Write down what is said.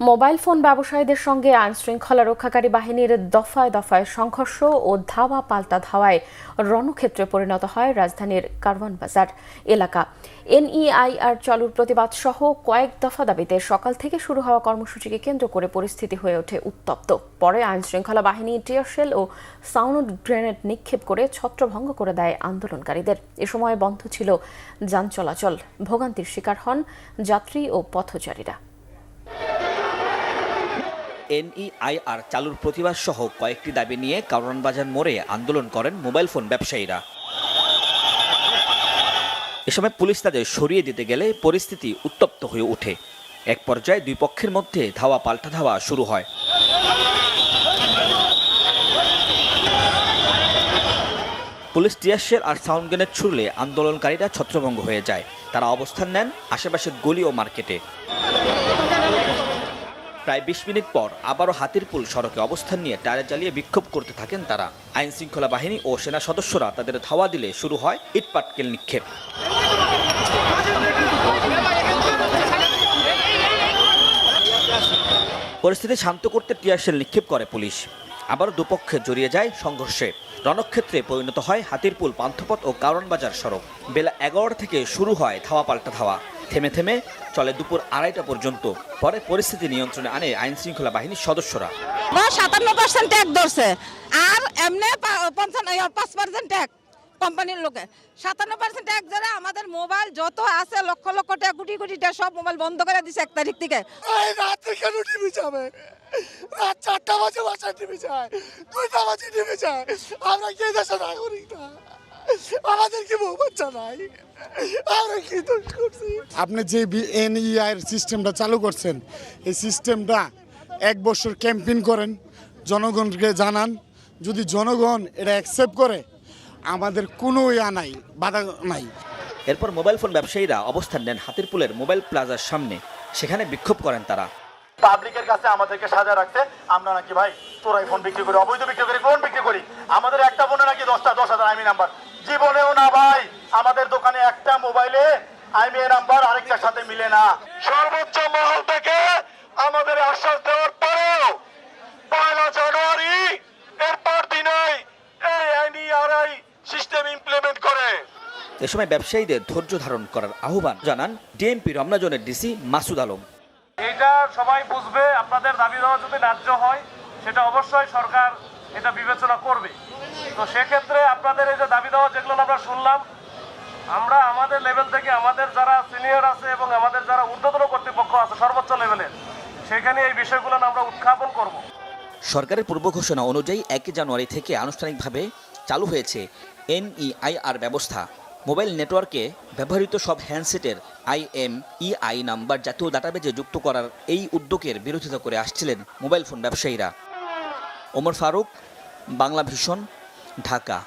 Mobile phone ব্যবসায়ীদের সঙ্গে আইনশৃঙ্খলা রক্ষাকারী বাহিনীর দফায় দফায় সংঘর্ষ ও ধাওয়া পাল্টা ধাওয়ায় রণক্ষেত্রে পরিণত হয় রাজধানীর কারওয়ান বাজার এলাকা। এনইআইআর চালুর প্রতিবাদ সহ কয়েক দফা দাবিতে সকাল থেকে শুরু হওয়া কর্মসূচিকে কেন্দ্র করে পরিস্থিতি হয়ে ওঠে উত্তপ্ত। পরে আইনশৃঙ্খলা বাহিনী টিয়ারশেল ও সাউন্ড গ্রেনেড নিক্ষেপ করে ছত্রভঙ্গ করে দেয় আন্দোলনকারীদের। এ সময় বন্ধ ছিল যান চলাচল। ভোগান্তির শিকার হন যাত্রী ও পথচারীরা। এনইআইআর চালুর প্রতিবাদ সহ কয়েকটি দাবি নিয়ে কারওয়ান বাজার মোড়ে আন্দোলন করেন মোবাইল ফোন ব্যবসায়ীরা। এ সময় পুলিশ তাদের সরিয়ে দিতে গেলে পরিস্থিতি উত্তপ্ত হয়ে ওঠে। এক পর্যায়ে দুই পক্ষের মধ্যে ধাওয়া পাল্টা ধাওয়া শুরু হয়। পুলিশ টিয়ারশেল আর সাউন্ড গ্রেনেড ছুড়লে আন্দোলনকারীরা ছত্রভঙ্গ হয়ে যায়। তারা অবস্থান নেন আশেপাশের গলি ও মার্কেটে। প্রায় ২০ মিনিট পর আবারও হাতিরপুল সড়কে অবস্থান নিয়ে টায়ার জ্বালিয়ে বিক্ষোভ করতে থাকেন তারা। আইন শৃঙ্খলা বাহিনী ও সেনা সদস্যরা তাদের ধাওয়া দিলে শুরু হয় ইটপাটকেল নিক্ষেপ। পরিস্থিতি শান্ত করতে টিয়ারশেল নিক্ষেপ করে পুলিশ। আবারও দুপক্ষে জড়িয়ে যায় সংঘর্ষে। রণক্ষেত্রে পরিণত হয় হাতিরপুল পান্থপথ ও কারওয়ান বাজার সড়ক। বেলা ১১টা থেকে শুরু হয় ধাওয়া পাল্টা ধাওয়া। থেমে থেমে চলে দুপুর ২:৩০ পর্যন্ত। পরে পরিস্থিতি নিয়ন্ত্রণে আনে আইন শৃঙ্খলা বাহিনীর সদস্যরা। ৫৭% ট্যাক্স ধরছে, আর এমনি ৫% ট্যাক্স কোম্পানির লোকে। ৫৭% ট্যাক্স ধরে আমাদের মোবাইল যত আছে লক্ষ লক্ষ টাকা কোটি কোটি টাকা সব মোবাইল বন্ধ করে দিছে ১ তারিখ থেকে। রাত্রে কেন টিভি যাবে? রাত ৪টা বাজে বাসায় টিভি যায়, ২টা বাজে টিভি যায়। আমরা কি দেশে নাগরিক না? আমাদের কি বউ বাচ্চা নাই? আমরা কি দোষ করছি? আপনি যে এনইআই সিস্টেমটা চালু করছেন, এই সিস্টেমটা ১ বছর ক্যাম্পেইন করেন, জনগণকে জানান। যদি জনগণ এটা অ্যাকসেপ্ট করে, আমাদের কোনো নাই, বাধা নাই। এরপর মোবাইল ফোন ব্যবসায়ীরা অবস্থান নেন হাতিরপুলের মোবাইল প্লাজার সামনে। সেখানে বিক্ষোভ করেন তারা। পাবলিকের কাছে আমাদেরকে সাজা রাখছে আমরা নাকি ভাই চোরাই ফোন বিক্রি করি, অবৈধ বিক্রি করি, ফোন বিক্রি করি। আমাদের একটা ফোনে নাকি 10,000 আইমি নাম্বার। জীবনেও না ভাই, আমাদের দোকানে একটা মোবাইলে আইমি নাম্বার আরেকটার সাথে মিলে না। সর্বোচ্চ মহল থেকে আমাদের আশ্বাস দেওয়ার পরেও ১লা জানুয়ারি এরপর দিনই এই এনইআরআই সিস্টেম ইমপ্লিমেন্ট করে। এ সময় ব্যবসায়ীদের ধৈর্য ধারণ করার আহ্বান জানান ডিএমপি রমনা জোনের ডিসি মাসুদ আলম। এটা সবাই বুঝবে, আপনাদের দাবি দেওয়া যদি ন্যায্য হয় সেটা অবশ্যই সরকার এটা বিবেচনা করবে। তো সেক্ষেত্রে আপনাদের এই যে দাবি দেওয়া যেগুলো আমরা শুনলাম, আমরা আমাদের লেভেল থেকে আমাদের যারা সিনিয়র আছে এবং আমাদের যারা ঊর্ধ্বতন কর্তৃপক্ষ আছে সর্বোচ্চ লেভেলের, সেখানে এই বিষয়গুলো আমরা উত্থাপন করব। সরকারের পূর্ব ঘোষণা অনুযায়ী ১ জানুয়ারি থেকে আনুষ্ঠানিকভাবে চালু হয়েছে এনইআইআর ব্যবস্থা। মোবাইল নেটওয়ার্কে ব্যবহৃত সব হ্যান্ডসেটের IMEI নাম্বার জাতীয় ডাটাবেজে যুক্ত করার এই উদ্যোগের বিরোধিতা করে আসছিলেন মোবাইল ফোন ব্যবসায়ীরা। ওমর ফারুক, বাংলা ভিশন, ঢাকা।